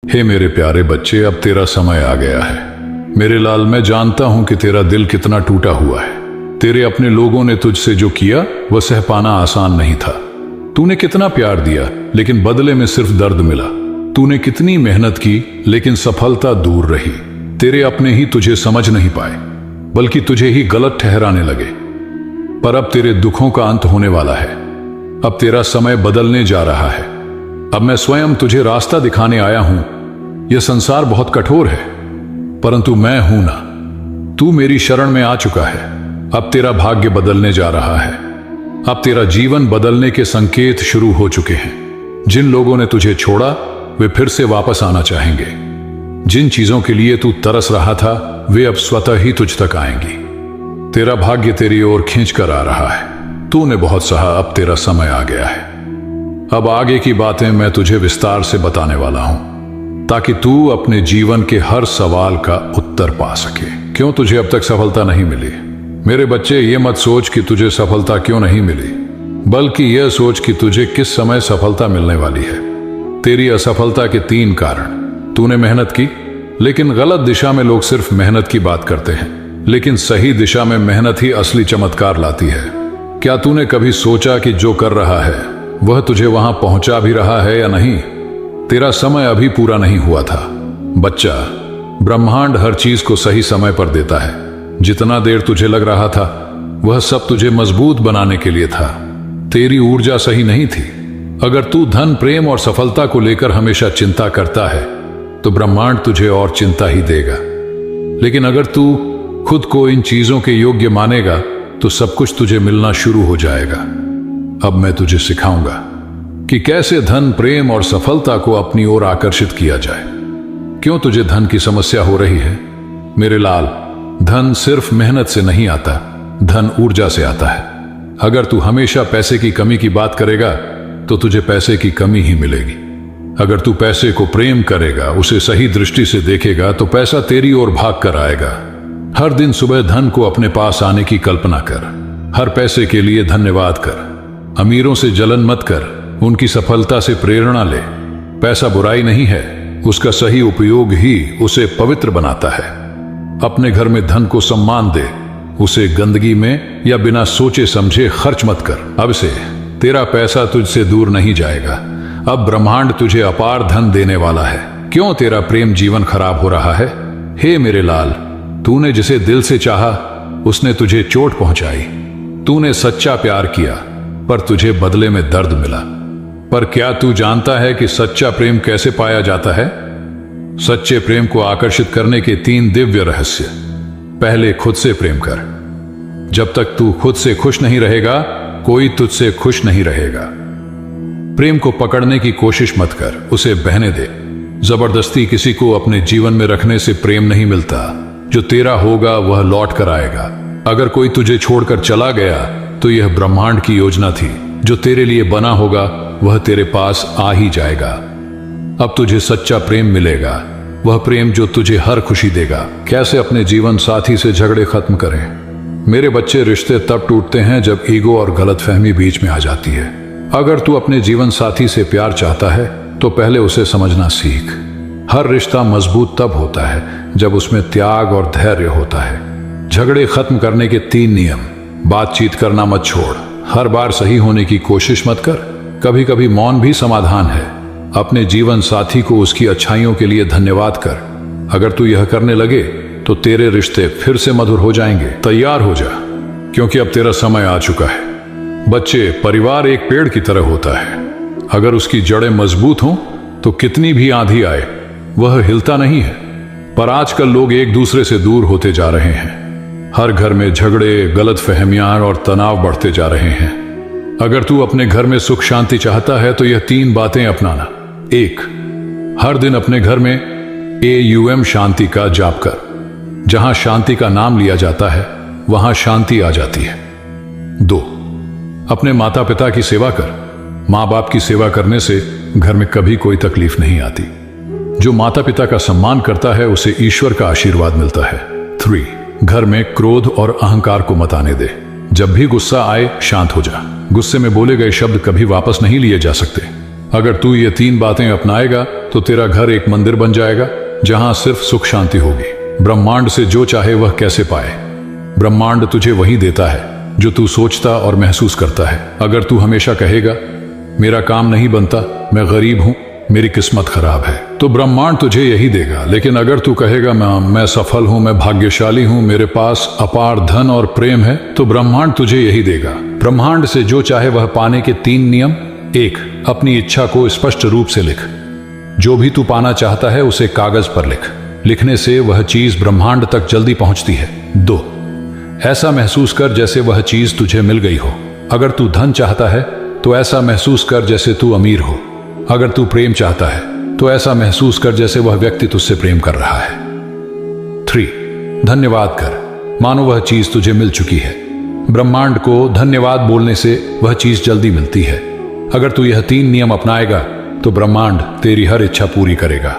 हे मेरे प्यारे बच्चे, अब तेरा समय आ गया है। मेरे लाल, मैं जानता हूं कि तेरा दिल कितना टूटा हुआ है। तेरे अपने लोगों ने तुझसे जो किया वह सह पाना आसान नहीं था। तूने कितना प्यार दिया लेकिन बदले में सिर्फ दर्द मिला। तूने कितनी मेहनत की लेकिन सफलता दूर रही। तेरे अपने ही तुझे समझ नहीं पाए बल्कि तुझे ही गलत ठहराने लगे। पर अब तेरे दुखों का अंत होने वाला है। अब तेरा समय बदलने जा रहा है। अब मैं स्वयं तुझे रास्ता दिखाने आया हूं। यह संसार बहुत कठोर है परंतु मैं हूं ना। तू मेरी शरण में आ चुका है। अब तेरा भाग्य बदलने जा रहा है। अब तेरा जीवन बदलने के संकेत शुरू हो चुके हैं। जिन लोगों ने तुझे छोड़ा वे फिर से वापस आना चाहेंगे। जिन चीजों के लिए तू तरस रहा था वे अब स्वतः ही तुझ तक आएंगी। तेरा भाग्य तेरी ओर खींच कर आ रहा है। तूने बहुत सहा, अब तेरा समय आ गया है। अब आगे की बातें मैं तुझे विस्तार से बताने वाला हूं ताकि तू अपने जीवन के हर सवाल का उत्तर पा सके। क्यों तुझे अब तक सफलता नहीं मिली? मेरे बच्चे, ये मत सोच कि तुझे सफलता क्यों नहीं मिली, बल्कि यह सोच कि तुझे किस समय सफलता मिलने वाली है। तेरी असफलता के 3 कारण। तूने मेहनत की लेकिन गलत दिशा में। लोग सिर्फ मेहनत की बात करते हैं लेकिन सही दिशा में मेहनत ही असली चमत्कार लाती है। क्या तूने कभी सोचा कि जो कर रहा है वह तुझे वहां पहुंचा भी रहा है या नहीं? तेरा समय अभी पूरा नहीं हुआ था। बच्चा, ब्रह्मांड हर चीज को सही समय पर देता है। जितना देर तुझे लग रहा था वह सब तुझे मजबूत बनाने के लिए था। तेरी ऊर्जा सही नहीं थी। अगर तू धन, प्रेम और सफलता को लेकर हमेशा चिंता करता है तो ब्रह्मांड तुझे और चिंता ही देगा। लेकिन अगर तू खुद को इन चीजों के योग्य मानेगा तो सब कुछ तुझे मिलना शुरू हो जाएगा। अब मैं तुझे सिखाऊंगा कि कैसे धन, प्रेम और सफलता को अपनी ओर आकर्षित किया जाए। क्यों तुझे धन की समस्या हो रही है? मेरे लाल, धन सिर्फ मेहनत से नहीं आता, धन ऊर्जा से आता है। अगर तू हमेशा पैसे की कमी की बात करेगा तो तुझे पैसे की कमी ही मिलेगी। अगर तू पैसे को प्रेम करेगा, उसे सही दृष्टि से देखेगा तो पैसा तेरी ओर भाग कर आएगा। हर दिन सुबह धन को अपने पास आने की कल्पना कर। हर पैसे के लिए धन्यवाद कर। अमीरों से जलन मत कर, उनकी सफलता से प्रेरणा ले। पैसा बुराई नहीं है, उसका सही उपयोग ही उसे पवित्र बनाता है। अपने घर में धन को सम्मान दे, उसे गंदगी में या बिना सोचे समझे खर्च मत कर। अब से तेरा पैसा तुझसे दूर नहीं जाएगा। अब ब्रह्मांड तुझे अपार धन देने वाला है। क्यों तेरा प्रेम जीवन खराब हो रहा है? हे मेरे लाल, तूने जिसे दिल से चाहा उसने तुझे चोट पहुंचाई। तूने सच्चा प्यार किया पर तुझे बदले में दर्द मिला। पर क्या तू जानता है कि सच्चा प्रेम कैसे पाया जाता है? सच्चे प्रेम को आकर्षित करने के 3 दिव्य रहस्य। पहले, खुद से प्रेम कर। जब तक तू खुद से खुश नहीं रहेगा कोई तुझसे खुश नहीं रहेगा। प्रेम को पकड़ने की कोशिश मत कर, उसे बहने दे। जबरदस्ती किसी को अपने जीवन में रखने से प्रेम नहीं मिलता। जो तेरा होगा वह लौट कर आएगा। अगर कोई तुझे छोड़कर चला गया तो यह ब्रह्मांड की योजना थी। जो तेरे लिए बना होगा वह तेरे पास आ ही जाएगा। अब तुझे सच्चा प्रेम मिलेगा, वह प्रेम जो तुझे हर खुशी देगा। कैसे अपने जीवन साथी से झगड़े खत्म करें? मेरे बच्चे, रिश्ते तब टूटते हैं जब ईगो और गलतफहमी बीच में आ जाती है। अगर तू अपने जीवन साथी से प्यार चाहता है तो पहले उसे समझना सीख। हर रिश्ता मजबूत तब होता है जब उसमें त्याग और धैर्य होता है। झगड़े खत्म करने के 3 नियम। बातचीत करना मत छोड़। हर बार सही होने की कोशिश मत कर। कभी कभी मौन भी समाधान है। अपने जीवन साथी को उसकी अच्छाइयों के लिए धन्यवाद कर। अगर तू यह करने लगे तो तेरे रिश्ते फिर से मधुर हो जाएंगे। तैयार हो जा, क्योंकि अब तेरा समय आ चुका है। बच्चे, परिवार एक पेड़ की तरह होता है। अगर उसकी जड़ें मजबूत हों तो कितनी भी आंधी आए वह हिलता नहीं है। पर आजकल लोग एक दूसरे से दूर होते जा रहे हैं। हर घर में झगड़े, गलतफहमियां और तनाव बढ़ते जा रहे हैं। अगर तू अपने घर में सुख शांति चाहता है तो यह 3 बातें अपनाना। 1, हर दिन अपने घर में AUM शांति का जाप कर। जहां शांति का नाम लिया जाता है वहां शांति आ जाती है। 2, अपने माता पिता की सेवा कर। माँ बाप की सेवा करने से घर में कभी कोई तकलीफ नहीं आती। जो माता पिता का सम्मान करता है उसे ईश्वर का आशीर्वाद मिलता है। 3, घर में क्रोध और अहंकार को मत आने दे। जब भी गुस्सा आए शांत हो जा। गुस्से में बोले गए शब्द कभी वापस नहीं लिए जा सकते। अगर तू ये 3 बातें अपनाएगा तो तेरा घर एक मंदिर बन जाएगा जहां सिर्फ सुख शांति होगी। ब्रह्मांड से जो चाहे वह कैसे पाए? ब्रह्मांड तुझे वही देता है जो तू सोचता और महसूस करता है। अगर तू हमेशा कहेगा मेरा काम नहीं बनता, मैं गरीब हूं, मेरी किस्मत खराब है, तो ब्रह्मांड तुझे यही देगा। लेकिन अगर तू कहेगा मैं सफल हूं, मैं भाग्यशाली हूं, मेरे पास अपार धन और प्रेम है, तो ब्रह्मांड तुझे यही देगा। ब्रह्मांड से जो चाहे वह पाने के 3 नियम। 1, अपनी इच्छा को स्पष्ट रूप से लिख। जो भी तू पाना चाहता है उसे कागज पर लिख। लिखने से वह चीज ब्रह्मांड तक जल्दी पहुंचती है। 2, ऐसा महसूस कर जैसे वह चीज तुझे मिल गई हो। अगर तू धन चाहता है तो ऐसा महसूस कर जैसे तू अमीर हो। अगर तू प्रेम चाहता है तो ऐसा महसूस कर जैसे वह व्यक्ति तुझसे प्रेम कर रहा है। 3, धन्यवाद कर, मानो वह चीज तुझे मिल चुकी है। ब्रह्मांड को धन्यवाद बोलने से वह चीज जल्दी मिलती है। अगर तू यह 3 नियम अपनाएगा तो ब्रह्मांड तेरी हर इच्छा पूरी करेगा।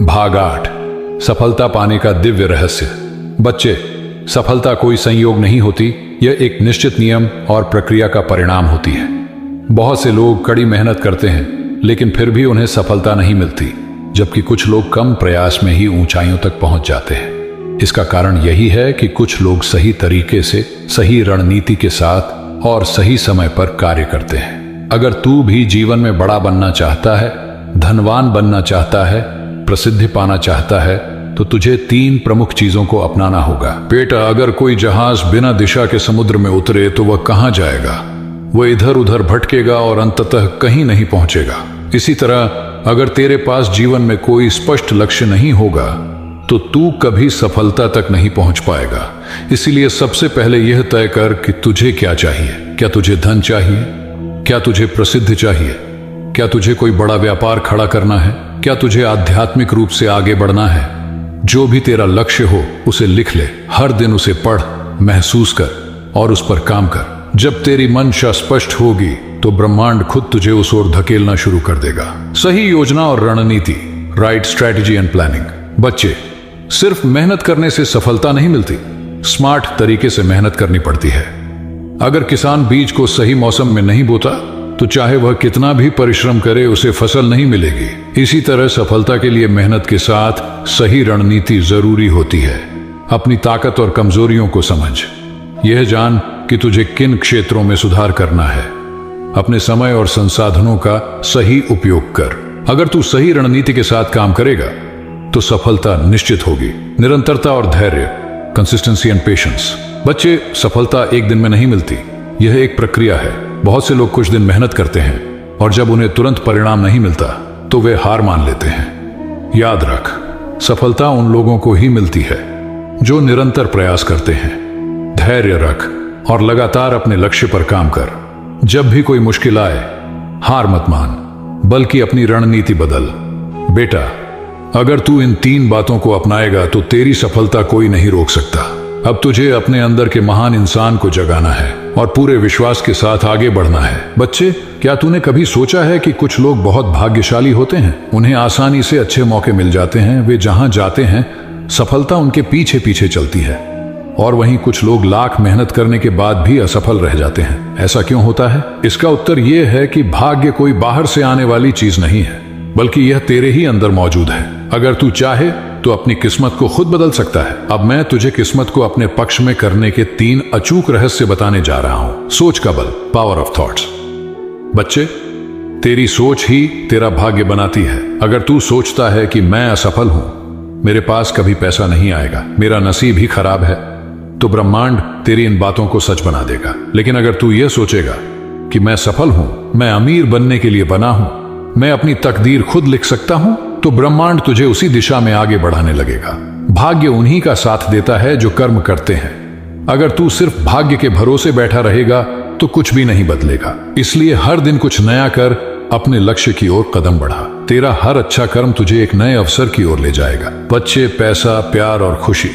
भाग 8, सफलता पाने का दिव्य रहस्य। बच्चे, सफलता कोई संयोग नहीं होती, यह एक निश्चित नियम और प्रक्रिया का परिणाम होती है। बहुत से लोग कड़ी मेहनत करते हैं लेकिन फिर भी उन्हें सफलता नहीं मिलती, जबकि कुछ लोग कम प्रयास में ही ऊंचाइयों तक पहुंच जाते हैं। इसका कारण यही है कि कुछ लोग सही तरीके से, सही रणनीति के साथ और सही समय पर कार्य करते हैं। अगर तू भी जीवन में बड़ा बनना चाहता है, धनवान बनना चाहता है, प्रसिद्धि पाना चाहता है, तो तुझे 3 प्रमुख चीजों को अपनाना होगा। बेटा, अगर कोई जहाज बिना दिशा के समुद्र में उतरे तो वह कहां जाएगा? वह इधर उधर भटकेगा और अंततः कहीं नहीं पहुंचेगा। इसी तरह अगर तेरे पास जीवन में कोई स्पष्ट लक्ष्य नहीं होगा तो तू कभी सफलता तक नहीं पहुंच पाएगा। इसीलिए सबसे पहले यह तय कर कि तुझे क्या चाहिए। क्या तुझे धन चाहिए? क्या तुझे प्रसिद्धि चाहिए? क्या तुझे कोई बड़ा व्यापार खड़ा करना है? क्या तुझे आध्यात्मिक रूप से आगे बढ़ना है? जो भी तेरा लक्ष्य हो उसे लिख ले। हर दिन उसे पढ़, महसूस कर और उस पर काम कर। जब तेरी मंशा स्पष्ट होगी तो ब्रह्मांड खुद तुझे उस ओर धकेलना शुरू कर देगा। सही योजना और रणनीति, राइट स्ट्रैटेजी एंड प्लानिंग। बच्चे, सिर्फ मेहनत करने से सफलता नहीं मिलती, स्मार्ट तरीके से मेहनत करनी पड़ती है। अगर किसान बीज को सही मौसम में नहीं बोता तो चाहे वह कितना भी परिश्रम करे उसे फसल नहीं मिलेगी। इसी तरह सफलता के लिए मेहनत के साथ सही रणनीति जरूरी होती है। अपनी ताकत और कमजोरियों को समझ। यह जान कि तुझे किन क्षेत्रों में सुधार करना है। अपने समय और संसाधनों का सही उपयोग कर। अगर तू सही रणनीति के साथ काम करेगा तो सफलता निश्चित होगी। निरंतरता और धैर्य, कंसिस्टेंसी एंड पेशेंस। बच्चे, सफलता एक दिन में नहीं मिलती, यह एक प्रक्रिया है। बहुत से लोग कुछ दिन मेहनत करते हैं और जब उन्हें तुरंत परिणाम नहीं मिलता तो वे हार मान लेते हैं। याद रख, सफलता उन लोगों को ही मिलती है जो निरंतर प्रयास करते हैं। धैर्य रख और लगातार अपने लक्ष्य पर काम कर। जब भी कोई मुश्किल आए, हार मत मान, बल्कि अपनी रणनीति बदल। बेटा, अगर तू इन 3 बातों को अपनाएगा तो तेरी सफलता कोई नहीं रोक सकता। अब तुझे अपने अंदर के महान इंसान को जगाना है और पूरे विश्वास के साथ आगे बढ़ना है। बच्चे, क्या तूने कभी सोचा है कि कुछ लोग बहुत भाग्यशाली होते हैं? उन्हें आसानी से अच्छे मौके मिल जाते हैं, वे जहां जाते हैं सफलता उनके पीछे पीछे चलती है। और वहीं कुछ लोग लाख मेहनत करने के बाद भी असफल रह जाते हैं। ऐसा क्यों होता है? इसका उत्तर यह है कि भाग्य कोई बाहर से आने वाली चीज नहीं है, बल्कि यह तेरे ही अंदर मौजूद है। अगर तू चाहे तो अपनी किस्मत को खुद बदल सकता है। अब मैं तुझे किस्मत को अपने पक्ष में करने के 3 अचूक रहस्य बताने जा रहा हूं। सोच का बल, पावर ऑफ थॉट्स। बच्चे, तेरी सोच ही तेरा भाग्य बनाती है। अगर तू सोचता है कि मैं असफल हूं, मेरे पास कभी पैसा नहीं आएगा, मेरा नसीब ही खराब है, तो ब्रह्मांड तेरी इन बातों को सच बना देगा। लेकिन अगर तू यह सोचेगा कि मैं सफल हूं, मैं अमीर बनने के लिए बना हूं, मैं अपनी तकदीर खुद लिख सकता हूं, तो ब्रह्मांड तुझे उसी दिशा में आगे बढ़ाने लगेगा। भाग्य उन्हीं का साथ देता है जो कर्म करते हैं। अगर तू सिर्फ भाग्य के भरोसे बैठा रहेगा तो कुछ भी नहीं बदलेगा। इसलिए हर दिन कुछ नया कर अपने लक्ष्य की ओर कदम बढ़ा। तेरा हर अच्छा कर्म तुझे एक नए अवसर की ओर ले जाएगा। बच्चे, पैसा, प्यार और खुशी,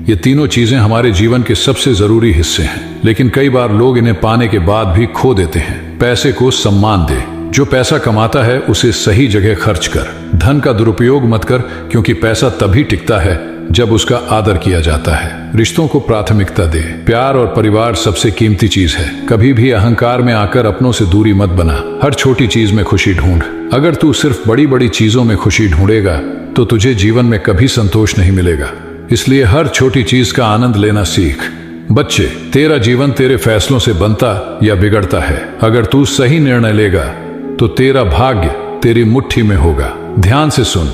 ये तीनों चीजें हमारे जीवन के सबसे जरूरी हिस्से हैं, लेकिन कई बार लोग इन्हें पाने के बाद भी खो देते हैं। पैसे को सम्मान दे। जो पैसा कमाता है उसे सही जगह खर्च कर। धन का दुरुपयोग मत कर, क्योंकि पैसा तभी टिकता है जब उसका आदर किया जाता है। रिश्तों को प्राथमिकता दे। प्यार और परिवार सबसे कीमती चीज है। कभी भी अहंकार में आकर अपनों से दूरी मत बना। हर छोटी चीज में खुशी ढूंढ। अगर तू सिर्फ बड़ी बड़ी चीजों में खुशी ढूंढेगा तो तुझे जीवन में कभी संतोष नहीं मिलेगा। इसलिए हर छोटी चीज का आनंद लेना सीख। बच्चे, तेरा जीवन तेरे फैसलों से बनता या बिगड़ता है। अगर तू सही निर्णय लेगा तो तेरा भाग्य तेरी मुट्ठी में होगा। ध्यान से सुन,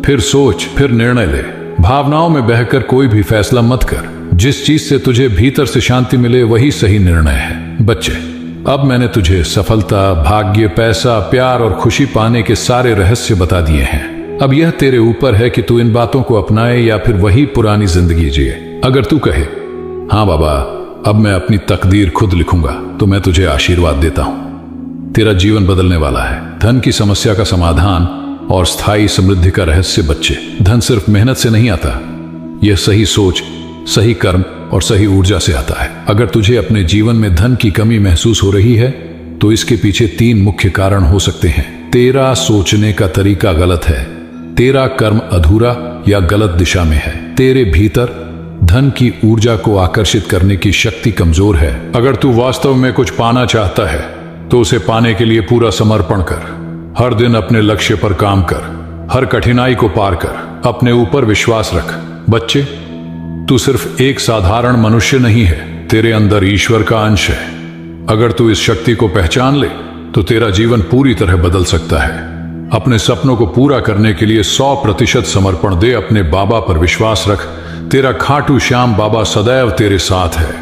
फिर सोच, फिर निर्णय ले। भावनाओं में बहकर कोई भी फैसला मत कर। जिस चीज से तुझे भीतर से शांति मिले वही सही निर्णय है। बच्चे, अब मैंने तुझे सफलता, भाग्य, पैसा, प्यार और खुशी पाने के सारे रहस्य बता दिए हैं। अब यह तेरे ऊपर है कि तू इन बातों को अपनाए या फिर वही पुरानी जिंदगी जिए। अगर तू कहे, हाँ बाबा, अब मैं अपनी तकदीर खुद लिखूंगा, तो मैं तुझे आशीर्वाद देता हूं। तेरा जीवन बदलने वाला है। धन की समस्या का समाधान और स्थायी समृद्धि का रहस्य। बच्चे, धन सिर्फ मेहनत से नहीं आता, यह सही सोच, सही कर्म और सही ऊर्जा से आता है। अगर तुझे अपने जीवन में धन की कमी महसूस हो रही है तो इसके पीछे 3 मुख्य कारण हो सकते हैं। तेरा सोचने का तरीका गलत है, तेरा कर्म अधूरा या गलत दिशा में है, तेरे भीतर धन की ऊर्जा को आकर्षित करने की शक्ति कमजोर है। अगर तू वास्तव में कुछ पाना चाहता है तो उसे पाने के लिए पूरा समर्पण कर। हर दिन अपने लक्ष्य पर काम कर, हर कठिनाई को पार कर, अपने ऊपर विश्वास रख। बच्चे, तू सिर्फ एक साधारण मनुष्य नहीं है, तेरे अंदर ईश्वर का अंश है। अगर तू इस शक्ति को पहचान ले तो तेरा जीवन पूरी तरह बदल सकता है। अपने सपनों को पूरा करने के लिए 100% समर्पण दे। अपने बाबा पर विश्वास रख। तेरा खाटू श्याम बाबा सदैव तेरे साथ है।